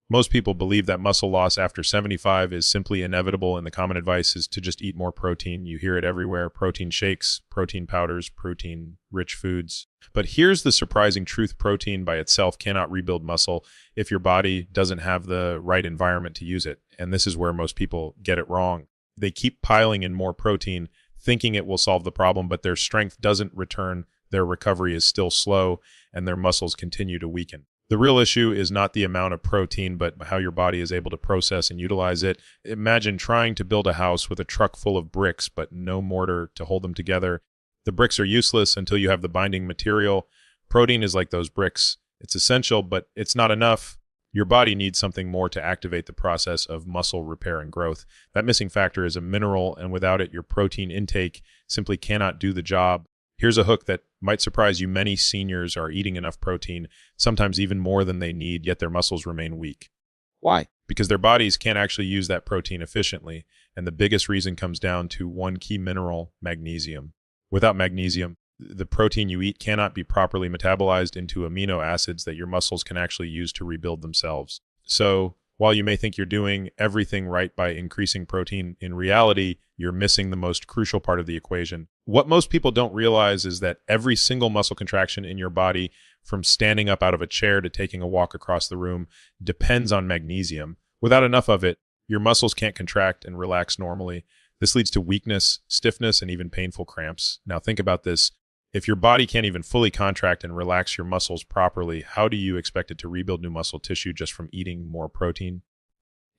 Most people believe that muscle loss after 75 is simply inevitable, and the common advice is to just eat more protein. You hear it everywhere: protein shakes, protein powders, protein-rich foods. But here's the surprising truth: protein by itself cannot rebuild muscle if your body doesn't have the right environment to use it. And this is where most people get it wrong. They keep piling in more protein, thinking it will solve the problem, but their strength doesn't return, their recovery is still slow, and their muscles continue to weaken. The real issue is not the amount of protein, but how your body is able to process and utilize it. Imagine trying to build a house with a truck full of bricks, but no mortar to hold them together. The bricks are useless until you have the binding material. Protein is like those bricks. It's essential, but it's not enough. Your body needs something more to activate the process of muscle repair and growth. That missing factor is a mineral, and without it, your protein intake simply cannot do the job. Here's a hook that might surprise you. Many seniors are eating enough protein, sometimes even more than they need, yet their muscles remain weak. Why? Because their bodies can't actually use that protein efficiently, and the biggest reason comes down to one key mineral: magnesium. Without magnesium, the protein you eat cannot be properly metabolized into amino acids that your muscles can actually use to rebuild themselves. So, while you may think you're doing everything right by increasing protein, in reality, you're missing the most crucial part of the equation. What most people don't realize is that every single muscle contraction in your body, from standing up out of a chair to taking a walk across the room, depends on magnesium. Without enough of it, your muscles can't contract and relax normally. This leads to weakness, stiffness, and even painful cramps. Now think about this. If your body can't even fully contract and relax your muscles properly, how do you expect it to rebuild new muscle tissue just from eating more protein?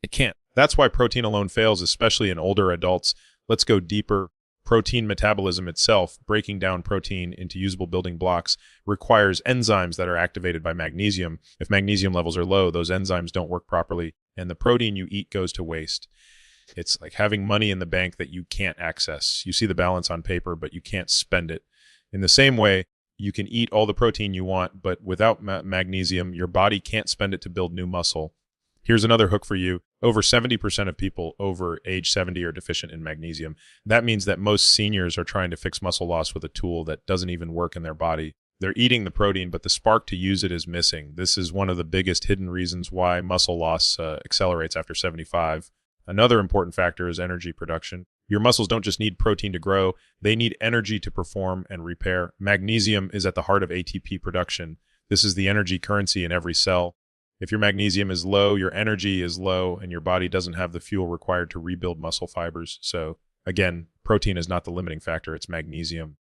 It can't. That's why protein alone fails, especially in older adults. Let's go deeper. Protein metabolism itself, breaking down protein into usable building blocks, requires enzymes that are activated by magnesium. If magnesium levels are low, those enzymes don't work properly, and the protein you eat goes to waste. It's like having money in the bank that you can't access. You see the balance on paper, but you can't spend it. In the same way, you can eat all the protein you want, but without magnesium, your body can't spend it to build new muscle. Here's another hook for you. Over 70% of people over age 70 are deficient in magnesium. That means that most seniors are trying to fix muscle loss with a tool that doesn't even work in their body. They're eating the protein, but the spark to use it is missing. This is one of the biggest hidden reasons why muscle loss accelerates after 75. Another important factor is energy production. Your muscles don't just need protein to grow, they need energy to perform and repair. Magnesium is at the heart of ATP production. This is the energy currency in every cell. If your magnesium is low, your energy is low, and your body doesn't have the fuel required to rebuild muscle fibers. So again, protein is not the limiting factor, it's magnesium.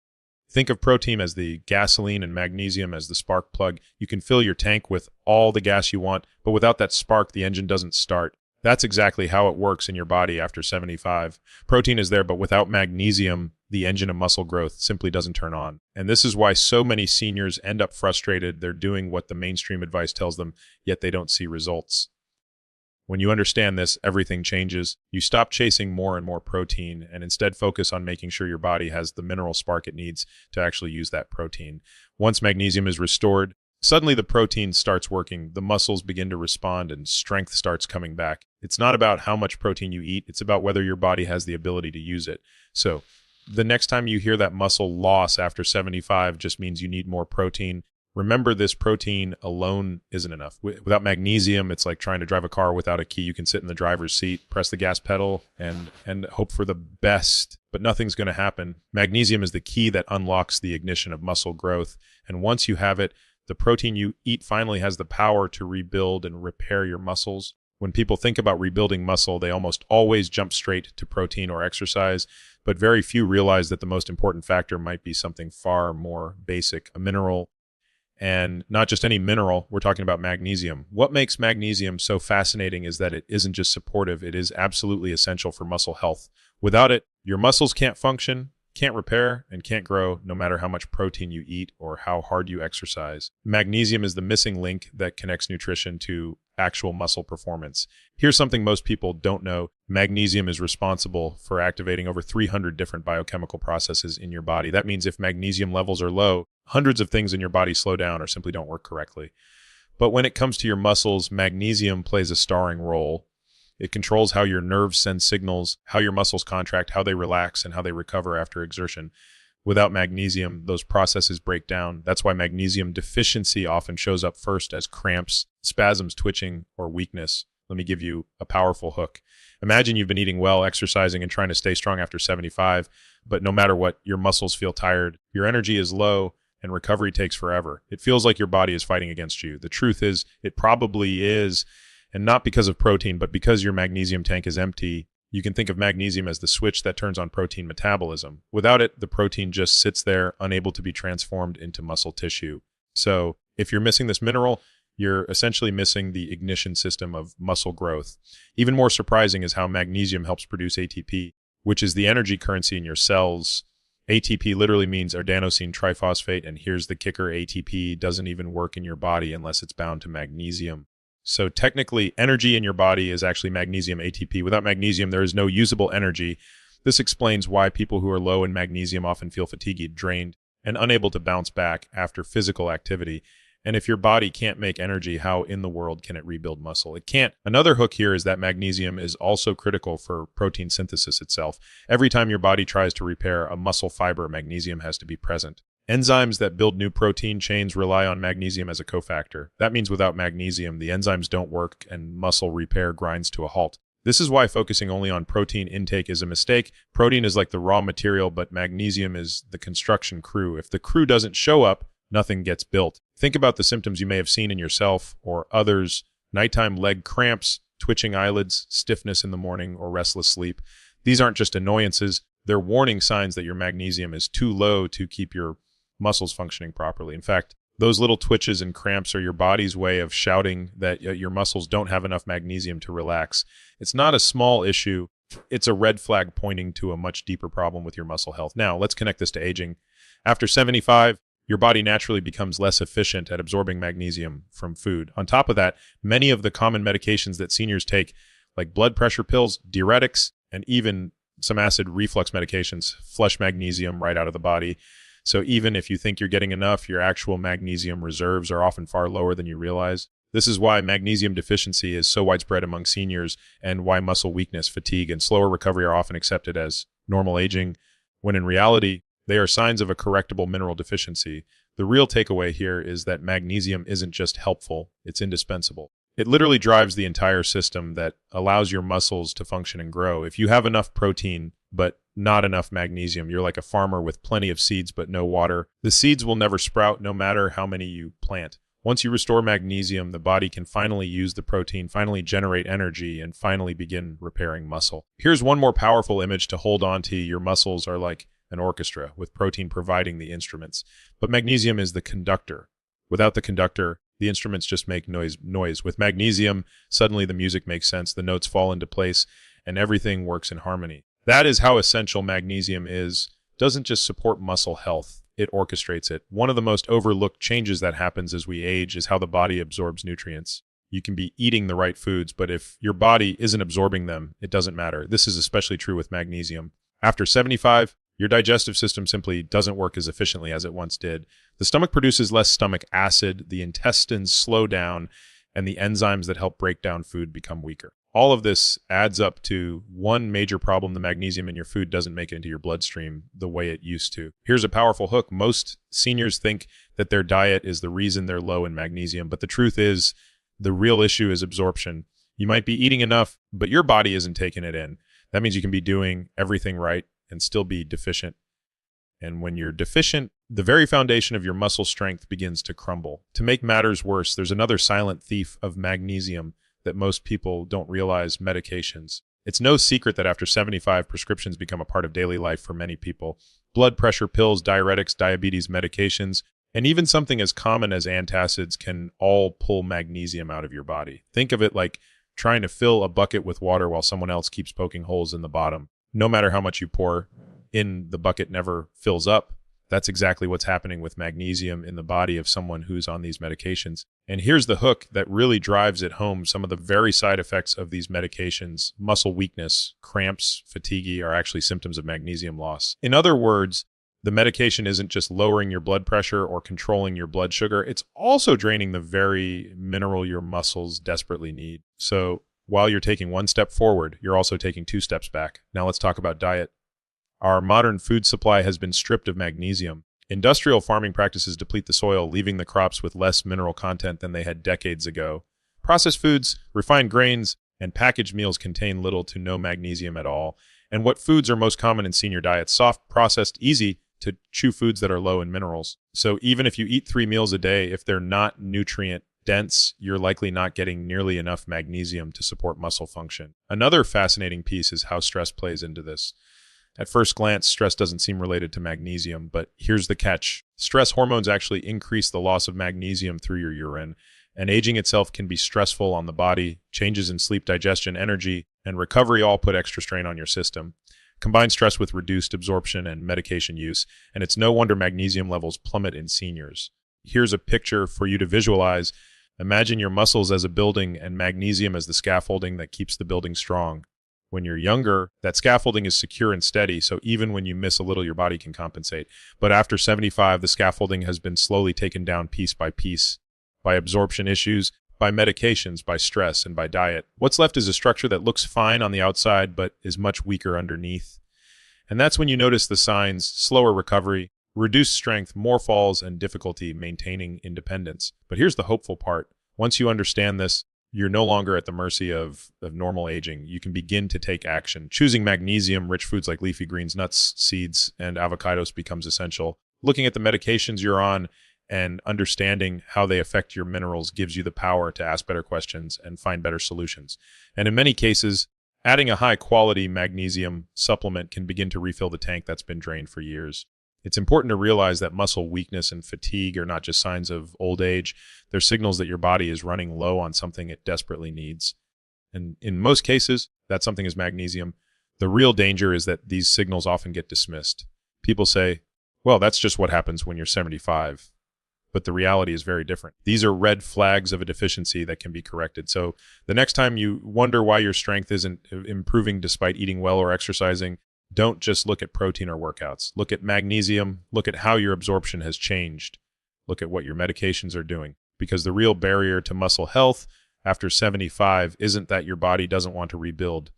Think of protein as the gasoline and magnesium as the spark plug. You can fill your tank with all the gas you want, but without that spark, the engine doesn't start. That's exactly how it works in your body after 75. Protein is there, but without magnesium, the engine of muscle growth simply doesn't turn on. And this is why so many seniors end up frustrated. They're doing what the mainstream advice tells them, yet they don't see results. When you understand this, everything changes. You stop chasing more and more protein and instead focus on making sure your body has the mineral spark it needs to actually use that protein. Once magnesium is restored, suddenly the protein starts working, the muscles begin to respond, and strength starts coming back. It's not about how much protein you eat, it's about whether your body has the ability to use it. So the next time you hear that muscle loss after 75 just means you need more protein, remember this: protein alone isn't enough. Without magnesium, it's like trying to drive a car without a key. You can sit in the driver's seat, press the gas pedal, and hope for the best, but nothing's going to happen. Magnesium is the key that unlocks the ignition of muscle growth, and once you have it, the protein you eat finally has the power to rebuild and repair your muscles. When people think about rebuilding muscle, they almost always jump straight to protein or exercise, but very few realize that the most important factor might be something far more basic: a mineral. And not just any mineral, we're talking about magnesium. What makes magnesium so fascinating is that it isn't just supportive, it is absolutely essential for muscle health. Without it, your muscles can't function, can't repair, and can't grow, no matter how much protein you eat or how hard you exercise. Magnesium is the missing link that connects nutrition to actual muscle performance. Here's something most people don't know. Magnesium is responsible for activating over 300 different biochemical processes in your body. That means if magnesium levels are low, hundreds of things in your body slow down or simply don't work correctly. But when it comes to your muscles, magnesium plays a starring role. It controls how your nerves send signals, how your muscles contract, how they relax, and how they recover after exertion. Without magnesium, those processes break down. That's why magnesium deficiency often shows up first as cramps, spasms, twitching, or weakness. Let me give you a powerful hook. Imagine you've been eating well, exercising, and trying to stay strong after 75, but no matter what, your muscles feel tired, your energy is low, and recovery takes forever. It feels like your body is fighting against you. The truth is, it probably is, and not because of protein, but because your magnesium tank is empty. You can think of magnesium as the switch that turns on protein metabolism. Without it, the protein just sits there, unable to be transformed into muscle tissue. So if you're missing this mineral, you're essentially missing the ignition system of muscle growth. Even more surprising is how magnesium helps produce ATP, which is the energy currency in your cells. ATP literally means adenosine triphosphate, and here's the kicker: ATP doesn't even work in your body unless it's bound to magnesium. So technically, energy in your body is actually magnesium ATP. Without magnesium, there is no usable energy. This explains why people who are low in magnesium often feel fatigued, drained, and unable to bounce back after physical activity. And if your body can't make energy, how in the world can it rebuild muscle? It can't. Another hook here is that magnesium is also critical for protein synthesis itself. Every time your body tries to repair a muscle fiber, magnesium has to be present. Enzymes that build new protein chains rely on magnesium as a cofactor. That means without magnesium, the enzymes don't work and muscle repair grinds to a halt. This is why focusing only on protein intake is a mistake. Protein is like the raw material, but magnesium is the construction crew. If the crew doesn't show up, nothing gets built. Think about the symptoms you may have seen in yourself or others: nighttime leg cramps, twitching eyelids, stiffness in the morning, or restless sleep. These aren't just annoyances. They're warning signs that your magnesium is too low to keep your muscles functioning properly. In fact, those little twitches and cramps are your body's way of shouting that your muscles don't have enough magnesium to relax. It's not a small issue. It's a red flag pointing to a much deeper problem with your muscle health. Now, let's connect this to aging. After 75, your body naturally becomes less efficient at absorbing magnesium from food. On top of that, many of the common medications that seniors take, like blood pressure pills, diuretics, and even some acid reflux medications, flush magnesium right out of the body. So even if you think you're getting enough, your actual magnesium reserves are often far lower than you realize. This is why magnesium deficiency is so widespread among seniors, and why muscle weakness, fatigue, and slower recovery are often accepted as normal aging, when in reality, they are signs of a correctable mineral deficiency. The real takeaway here is that magnesium isn't just helpful, it's indispensable. It literally drives the entire system that allows your muscles to function and grow. If you have enough protein, but not enough magnesium, you're like a farmer with plenty of seeds but no water. The seeds will never sprout no matter how many you plant. Once you restore magnesium, the body can finally use the protein, finally generate energy, and finally begin repairing muscle. Here's one more powerful image to hold on to. Your muscles are like an orchestra, with protein providing the instruments. But magnesium is the conductor. Without the conductor, the instruments just make noise. With magnesium, suddenly the music makes sense, the notes fall into place, and everything works in harmony. That is how essential magnesium is. It doesn't just support muscle health, it orchestrates it. One of the most overlooked changes that happens as we age is how the body absorbs nutrients. You can be eating the right foods, but if your body isn't absorbing them, it doesn't matter. This is especially true with magnesium. After 75, your digestive system simply doesn't work as efficiently as it once did. The stomach produces less stomach acid, the intestines slow down, and the enzymes that help break down food become weaker. All of this adds up to one major problem: the magnesium in your food doesn't make it into your bloodstream the way it used to. Here's a powerful hook. Most seniors think that their diet is the reason they're low in magnesium, but the truth is, the real issue is absorption. You might be eating enough, but your body isn't taking it in. That means you can be doing everything right and still be deficient. And when you're deficient, the very foundation of your muscle strength begins to crumble. To make matters worse, there's another silent thief of magnesium that most people don't realize: medications. It's no secret that after 75, prescriptions become a part of daily life for many people. Blood pressure pills, diuretics, diabetes medications, and even something as common as antacids can all pull magnesium out of your body. Think of it like trying to fill a bucket with water while someone else keeps poking holes in the bottom. No matter how much you pour in, the bucket never fills up. That's exactly what's happening with magnesium in the body of someone who's on these medications. And here's the hook that really drives it home: some of the very side effects of these medications, muscle weakness, cramps, fatigue, are actually symptoms of magnesium loss. In other words, the medication isn't just lowering your blood pressure or controlling your blood sugar, it's also draining the very mineral your muscles desperately need. So while you're taking one step forward, you're also taking two steps back. Now let's talk about diet. Our modern food supply has been stripped of magnesium. Industrial farming practices deplete the soil, leaving the crops with less mineral content than they had decades ago. Processed foods, refined grains, and packaged meals contain little to no magnesium at all. And what foods are most common in senior diets? Soft, processed, easy to chew foods that are low in minerals. So even if you eat 3 meals a day, if they're not nutrient dense, you're likely not getting nearly enough magnesium to support muscle function. Another fascinating piece is how stress plays into this. At first glance, stress doesn't seem related to magnesium, but here's the catch. Stress hormones actually increase the loss of magnesium through your urine, and aging itself can be stressful on the body. Changes in sleep, digestion, energy, and recovery all put extra strain on your system. Combine stress with reduced absorption and medication use, and it's no wonder magnesium levels plummet in seniors. Here's a picture for you to visualize. Imagine your muscles as a building and magnesium as the scaffolding that keeps the building strong. When you're younger, that scaffolding is secure and steady, so even when you miss a little, your body can compensate. But after 75, the scaffolding has been slowly taken down piece by piece, by absorption issues, by medications, by stress, and by diet. What's left is a structure that looks fine on the outside, but is much weaker underneath. And that's when you notice the signs: slower recovery, reduced strength, more falls, and difficulty maintaining independence. But here's the hopeful part. Once you understand this, you're no longer at the mercy of normal aging. You can begin to take action. Choosing magnesium-rich foods like leafy greens, nuts, seeds, and avocados becomes essential. Looking at the medications you're on and understanding how they affect your minerals gives you the power to ask better questions and find better solutions. And in many cases, adding a high-quality magnesium supplement can begin to refill the tank that's been drained for years. It's important to realize that muscle weakness and fatigue are not just signs of old age. They're signals that your body is running low on something it desperately needs. And in most cases, that something is magnesium. The real danger is that these signals often get dismissed. People say, well, that's just what happens when you're 75. But the reality is very different. These are red flags of a deficiency that can be corrected. So the next time you wonder why your strength isn't improving despite eating well or exercising, don't just look at protein or workouts. Look at magnesium. Look at how your absorption has changed. Look at what your medications are doing. Because the real barrier to muscle health after 75 isn't that your body doesn't want to rebuild.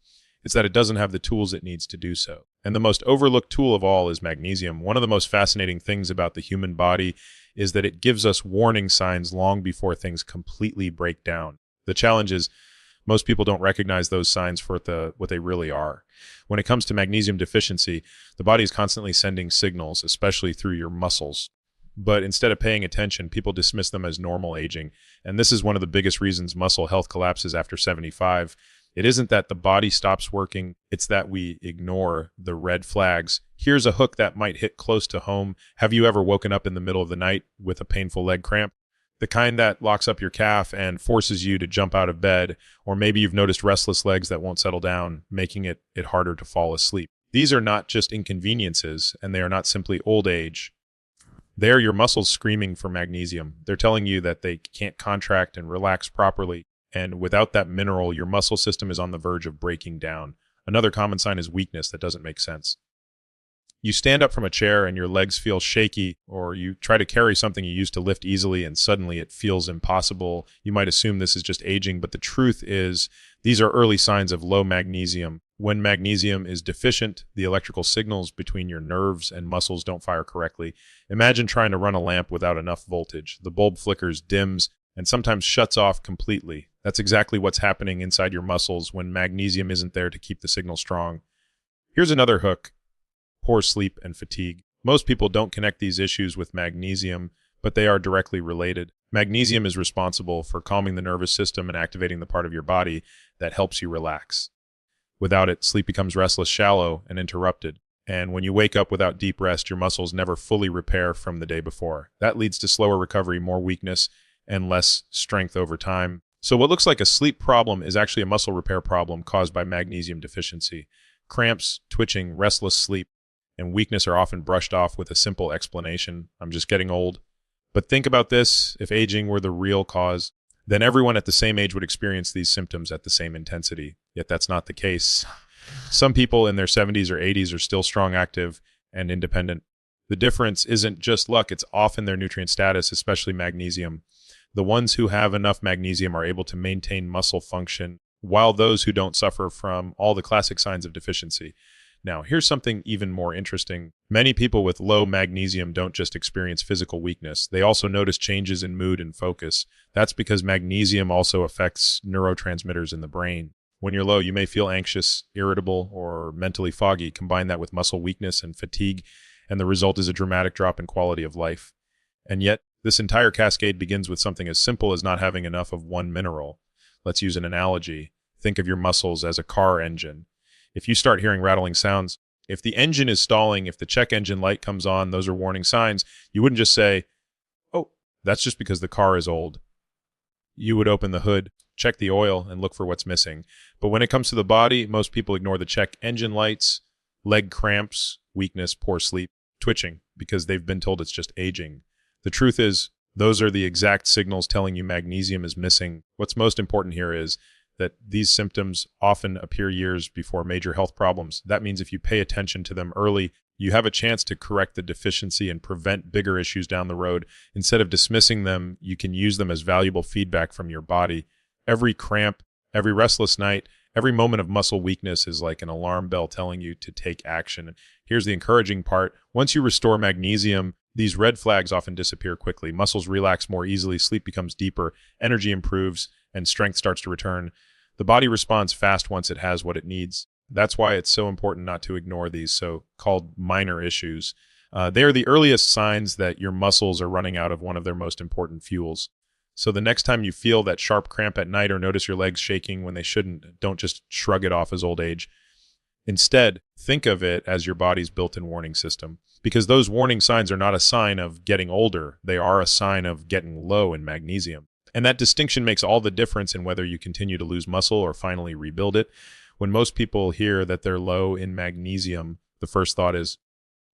It's that it doesn't have the tools it needs to do so. And the most overlooked tool of all is magnesium. One of the most fascinating things about the human body is that it gives us warning signs long before things completely break down. The challenge is most people don't recognize those signs for what they really are. When it comes to magnesium deficiency, the body is constantly sending signals, especially through your muscles. But instead of paying attention, people dismiss them as normal aging. And this is one of the biggest reasons muscle health collapses after 75. It isn't that the body stops working, it's that we ignore the red flags. Here's a hook that might hit close to home. Have you ever woken up in the middle of the night with a painful leg cramp? The kind that locks up your calf and forces you to jump out of bed, or maybe you've noticed restless legs that won't settle down, making it harder to fall asleep. These are not just inconveniences, and they are not simply old age. They are your muscles screaming for magnesium. They're telling you that they can't contract and relax properly, and without that mineral, your muscle system is on the verge of breaking down. Another common sign is weakness that doesn't make sense. You stand up from a chair and your legs feel shaky, or you try to carry something you used to lift easily and suddenly it feels impossible. You might assume this is just aging, but the truth is these are early signs of low magnesium. When magnesium is deficient, the electrical signals between your nerves and muscles don't fire correctly. Imagine trying to run a lamp without enough voltage. The bulb flickers, dims, and sometimes shuts off completely. That's exactly what's happening inside your muscles when magnesium isn't there to keep the signal strong. Here's another hook: poor sleep and fatigue. Most people don't connect these issues with magnesium, but they are directly related. Magnesium is responsible for calming the nervous system and activating the part of your body that helps you relax. Without it, sleep becomes restless, shallow, and interrupted. And when you wake up without deep rest, your muscles never fully repair from the day before. That leads to slower recovery, more weakness, and less strength over time. So what looks like a sleep problem is actually a muscle repair problem caused by magnesium deficiency. Cramps, twitching, restless sleep, and weakness are often brushed off with a simple explanation: I'm just getting old. But think about this: if aging were the real cause, then everyone at the same age would experience these symptoms at the same intensity. Yet that's not the case. Some people in their 70s or 80s are still strong, active, and independent. The difference isn't just luck, it's often their nutrient status, especially magnesium. The ones who have enough magnesium are able to maintain muscle function, while those who don't suffer from all the classic signs of deficiency. Now, here's something even more interesting. Many people with low magnesium don't just experience physical weakness. They also notice changes in mood and focus. That's because magnesium also affects neurotransmitters in the brain. When you're low, you may feel anxious, irritable, or mentally foggy. Combine that with muscle weakness and fatigue, and the result is a dramatic drop in quality of life. And yet, this entire cascade begins with something as simple as not having enough of one mineral. Let's use an analogy. Think of your muscles as a car engine. If you start hearing rattling sounds, if the engine is stalling, if the check engine light comes on, those are warning signs. You wouldn't just say, oh, that's just because the car is old. You would open the hood, check the oil, and look for what's missing. But when it comes to the body, most people ignore the check engine lights, leg cramps, weakness, poor sleep, twitching, because they've been told it's just aging. The truth is, those are the exact signals telling you magnesium is missing. What's most important here is that these symptoms often appear years before major health problems. That means if you pay attention to them early, you have a chance to correct the deficiency and prevent bigger issues down the road. Instead of dismissing them, you can use them as valuable feedback from your body. Every cramp, every restless night, every moment of muscle weakness is like an alarm bell telling you to take action. And here's the encouraging part. Once you restore magnesium, these red flags often disappear quickly. Muscles relax more easily, sleep becomes deeper, energy improves, and strength starts to return. The body responds fast once it has what it needs. That's why it's so important not to ignore these so-called minor issues. They are the earliest signs that your muscles are running out of one of their most important fuels. So the next time you feel that sharp cramp at night or notice your legs shaking when they shouldn't, don't just shrug it off as old age. Instead, think of it as your body's built-in warning system, because those warning signs are not a sign of getting older. They are a sign of getting low in magnesium. And that distinction makes all the difference in whether you continue to lose muscle or finally rebuild it. When most people hear that they're low in magnesium, the first thought is,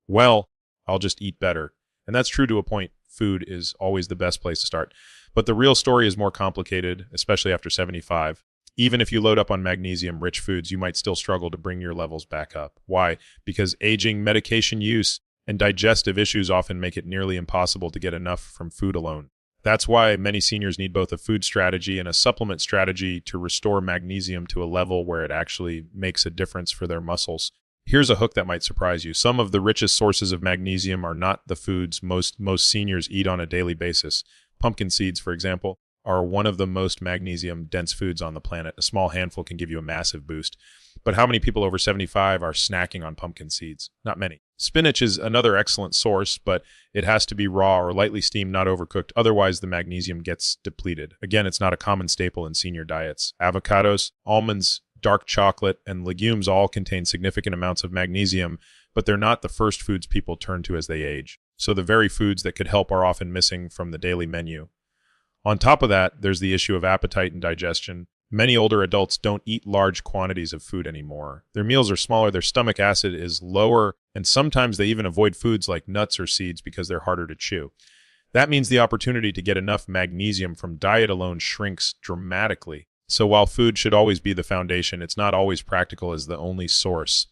well, I'll just eat better. And that's true to a point. Food is always the best place to start. But the real story is more complicated, especially after 75. Even if you load up on magnesium-rich foods, you might still struggle to bring your levels back up. Why? Because aging, medication use, and digestive issues often make it nearly impossible to get enough from food alone. That's why many seniors need both a food strategy and a supplement strategy to restore magnesium to a level where it actually makes a difference for their muscles. Here's a hook that might surprise you. Some of the richest sources of magnesium are not the foods most seniors eat on a daily basis. Pumpkin seeds, for example, are one of the most magnesium-dense foods on the planet. A small handful can give you a massive boost. But how many people over 75 are snacking on pumpkin seeds? Not many. Spinach is another excellent source, but it has to be raw or lightly steamed, not overcooked. Otherwise, the magnesium gets depleted. Again, it's not a common staple in senior diets. Avocados, almonds, dark chocolate, and legumes all contain significant amounts of magnesium, but they're not the first foods people turn to as they age. So the very foods that could help are often missing from the daily menu. On top of that, there's the issue of appetite and digestion. Many older adults don't eat large quantities of food anymore. Their meals are smaller, their stomach acid is lower, and sometimes they even avoid foods like nuts or seeds because they're harder to chew. That means the opportunity to get enough magnesium from diet alone shrinks dramatically. So while food should always be the foundation, it's not always practical as the only source.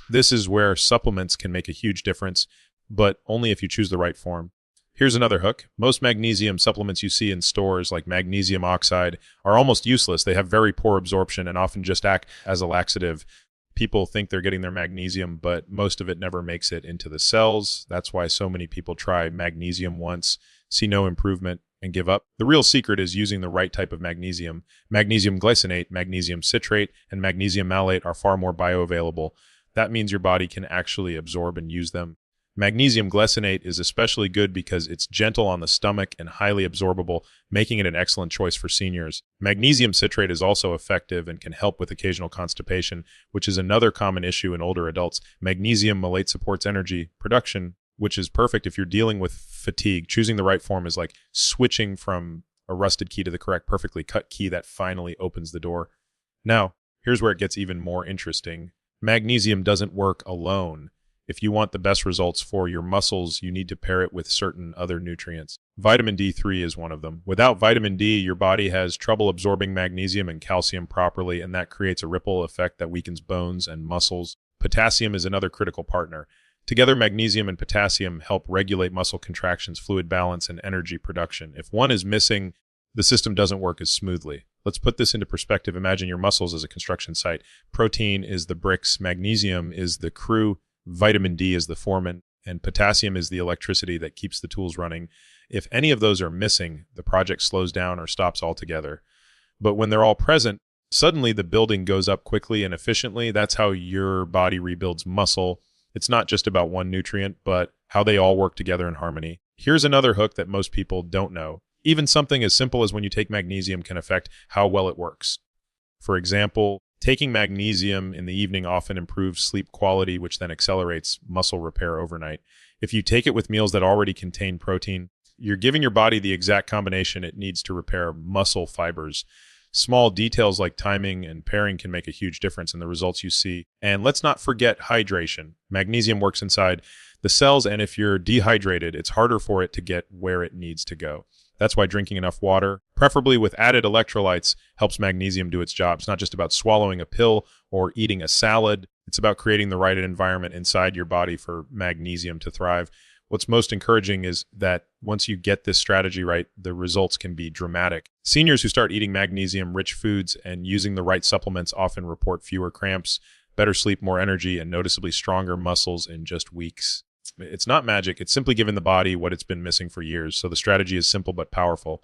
This is where supplements can make a huge difference, but only if you choose the right form. Here's another hook. Most magnesium supplements you see in stores, like magnesium oxide, are almost useless. They have very poor absorption and often just act as a laxative. People think they're getting their magnesium, but most of it never makes it into the cells. That's why so many people try magnesium once, see no improvement, and give up. The real secret is using the right type of magnesium. Magnesium glycinate, magnesium citrate, and magnesium malate are far more bioavailable. That means your body can actually absorb and use them. Magnesium glycinate is especially good because it's gentle on the stomach and highly absorbable, making it an excellent choice for seniors. Magnesium citrate is also effective and can help with occasional constipation, which is another common issue in older adults. Magnesium malate supports energy production, which is perfect if you're dealing with fatigue. Choosing the right form is like switching from a rusted key to the correct, perfectly cut key that finally opens the door. Now, here's where it gets even more interesting. Magnesium doesn't work alone. If you want the best results for your muscles, you need to pair it with certain other nutrients. Vitamin D3 is one of them. Without vitamin D, your body has trouble absorbing magnesium and calcium properly, and that creates a ripple effect that weakens bones and muscles. Potassium is another critical partner. Together, magnesium and potassium help regulate muscle contractions, fluid balance, and energy production. If one is missing, the system doesn't work as smoothly. Let's put this into perspective. Imagine your muscles as a construction site. Protein is the bricks, magnesium is the crew, vitamin D is the foreman, and potassium is the electricity that keeps the tools running. If any of those are missing, the project slows down or stops altogether. But when they're all present, suddenly the building goes up quickly and efficiently. That's how your body rebuilds muscle. It's not just about one nutrient, but how they all work together in harmony. Here's another hook that most people don't know. Even something as simple as when you take magnesium can affect how well it works. For example, taking magnesium in the evening often improves sleep quality, which then accelerates muscle repair overnight. If you take it with meals that already contain protein, you're giving your body the exact combination it needs to repair muscle fibers. Small details like timing and pairing can make a huge difference in the results you see. And let's not forget hydration. Magnesium works inside the cells, and if you're dehydrated, it's harder for it to get where it needs to go. That's why drinking enough water, preferably with added electrolytes, helps magnesium do its job. It's not just about swallowing a pill or eating a salad. It's about creating the right environment inside your body for magnesium to thrive. What's most encouraging is that once you get this strategy right, the results can be dramatic. Seniors who start eating magnesium-rich foods and using the right supplements often report fewer cramps, better sleep, more energy, and noticeably stronger muscles in just weeks. It's not magic. It's simply giving the body what it's been missing for years. So the strategy is simple but powerful.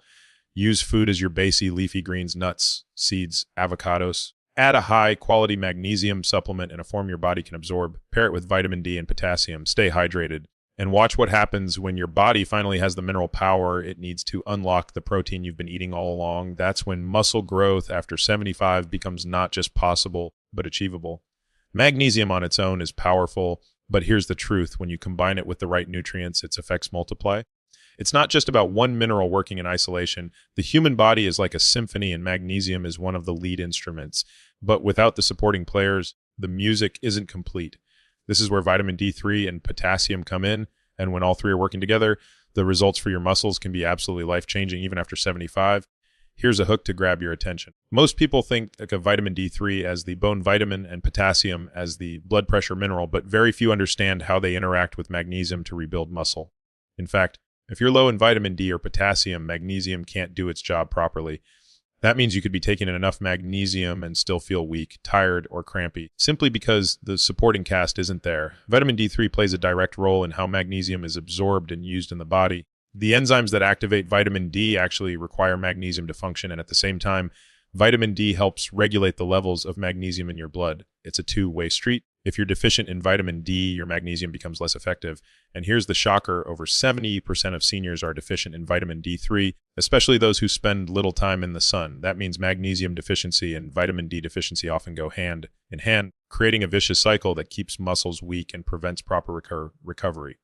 Use food as your basey leafy greens, nuts, seeds, avocados. Add a high-quality magnesium supplement in a form your body can absorb. Pair it with vitamin D and potassium. Stay hydrated. And watch what happens when your body finally has the mineral power it needs to unlock the protein you've been eating all along. That's when muscle growth after 75 becomes not just possible, but achievable. Magnesium on its own is powerful, but here's the truth. When you combine it with the right nutrients, its effects multiply. It's not just about one mineral working in isolation. The human body is like a symphony, and magnesium is one of the lead instruments. But without the supporting players, the music isn't complete. This is where vitamin D3 and potassium come in, and when all three are working together, the results for your muscles can be absolutely life-changing even after 75. Here's a hook to grab your attention. Most people think of vitamin D3 as the bone vitamin and potassium as the blood pressure mineral, but very few understand how they interact with magnesium to rebuild muscle. In fact, if you're low in vitamin D or potassium, magnesium can't do its job properly. That means you could be taking in enough magnesium and still feel weak, tired, or crampy, simply because the supporting cast isn't there. Vitamin D3 plays a direct role in how magnesium is absorbed and used in the body. The enzymes that activate vitamin D actually require magnesium to function, and at the same time, vitamin D helps regulate the levels of magnesium in your blood. It's a two-way street. If you're deficient in vitamin D, your magnesium becomes less effective. And here's the shocker, over 70% of seniors are deficient in vitamin D3, especially those who spend little time in the sun. That means magnesium deficiency and vitamin D deficiency often go hand in hand, creating a vicious cycle that keeps muscles weak and prevents proper recovery.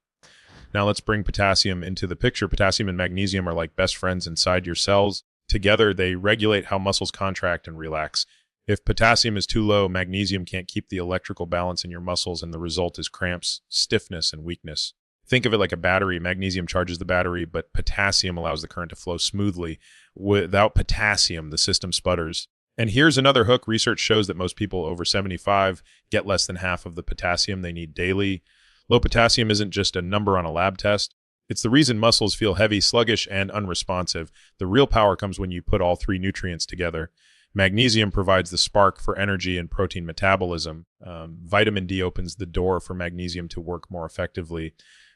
Now let's bring potassium into the picture. Potassium and magnesium are like best friends inside your cells. Together, they regulate how muscles contract and relax. If potassium is too low, magnesium can't keep the electrical balance in your muscles, and the result is cramps, stiffness, and weakness. Think of it like a battery. Magnesium charges the battery, but potassium allows the current to flow smoothly. Without potassium, the system sputters. And here's another hook. Research shows that most people over 75 get less than half of the potassium they need daily. Low potassium isn't just a number on a lab test. It's the reason muscles feel heavy, sluggish, and unresponsive. The real power comes when you put all three nutrients together. Magnesium provides the spark for energy and protein metabolism. Vitamin D opens the door for magnesium to work more effectively.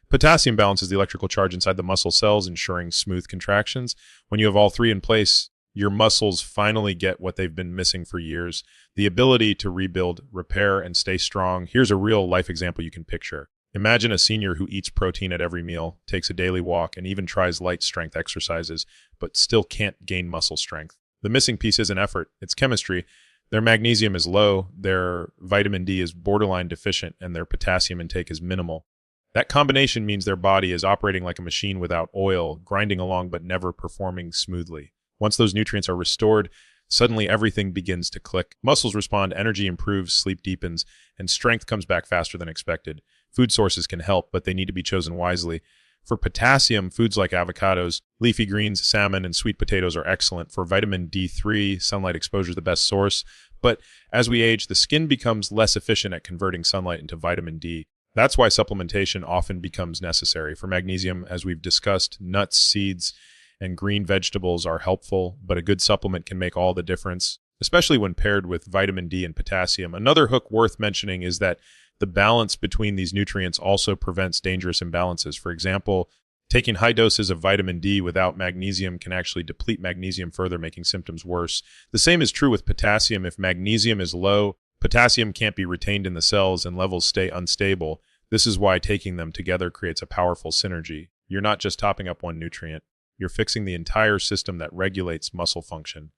Potassium balances the electrical charge inside the muscle cells, ensuring smooth contractions. When you have all three in place, your muscles finally get what they've been missing for years: the ability to rebuild, repair, and stay strong. Here's a real life example you can picture. Imagine a senior who eats protein at every meal, takes a daily walk, and even tries light strength exercises, but still can't gain muscle strength. The missing piece isn't effort, it's chemistry. Their magnesium is low, their vitamin D is borderline deficient, and their potassium intake is minimal. That combination means their body is operating like a machine without oil, grinding along but never performing smoothly. Once those nutrients are restored, suddenly everything begins to click. Muscles respond, energy improves, sleep deepens, and strength comes back faster than expected. Food sources can help, but they need to be chosen wisely. For potassium, foods like avocados, leafy greens, salmon, and sweet potatoes are excellent. For vitamin D3, sunlight exposure is the best source. But as we age, the skin becomes less efficient at converting sunlight into vitamin D. That's why supplementation often becomes necessary. For magnesium, as we've discussed, nuts, seeds, and green vegetables are helpful, but a good supplement can make all the difference, especially when paired with vitamin D and potassium. Another hook worth mentioning is that the balance between these nutrients also prevents dangerous imbalances. For example, taking high doses of vitamin D without magnesium can actually deplete magnesium further, making symptoms worse. The same is true with potassium. If magnesium is low, potassium can't be retained in the cells and levels stay unstable. This is why taking them together creates a powerful synergy. You're not just topping up one nutrient, you're fixing the entire system that regulates muscle function.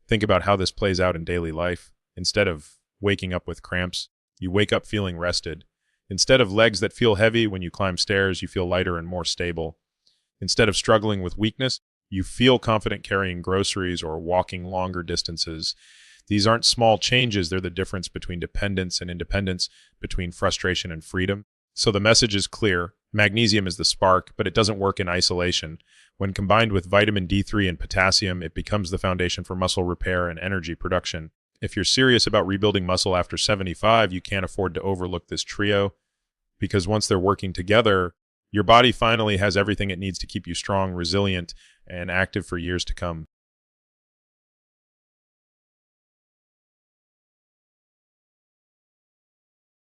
Think about how this plays out in daily life. Instead of waking up with cramps, you wake up feeling rested. Instead of legs that feel heavy when you climb stairs, you feel lighter and more stable. Instead of struggling with weakness, you feel confident carrying groceries or walking longer distances. These aren't small changes, they're the difference between dependence and independence, between frustration and freedom. So the message is clear. Magnesium is the spark, but it doesn't work in isolation. When combined with vitamin D3 and potassium, it becomes the foundation for muscle repair and energy production. If you're serious about rebuilding muscle after 75, you can't afford to overlook this trio, because once they're working together, your body finally has everything it needs to keep you strong, resilient, and active for years to come.